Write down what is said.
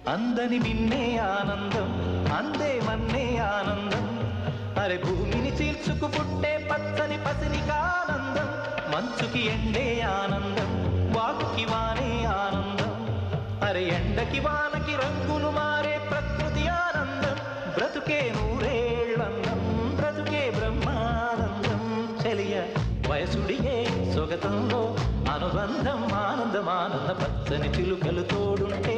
అందని నిన్నే ఆనందం అందే మన్నే ఆనందం అరే భూమిని చీల్చుకు పుట్టే పచ్చని పసిలికానందం మంచుకి ఎండే ఆనందం వాకుకి వానే ఆనందం అరే ఎండకి వానకి రంగులు మారే ప్రకృతి ఆనందం బ్రతుకే నూరేళ్ళందం బ్రతుకే బ్రహ్మానందం చెలియ వయసుడిగే సొగతంలో అనుబంధం ఆనందం ఆనంద పచ్చని చిలుకలు తోడుంటే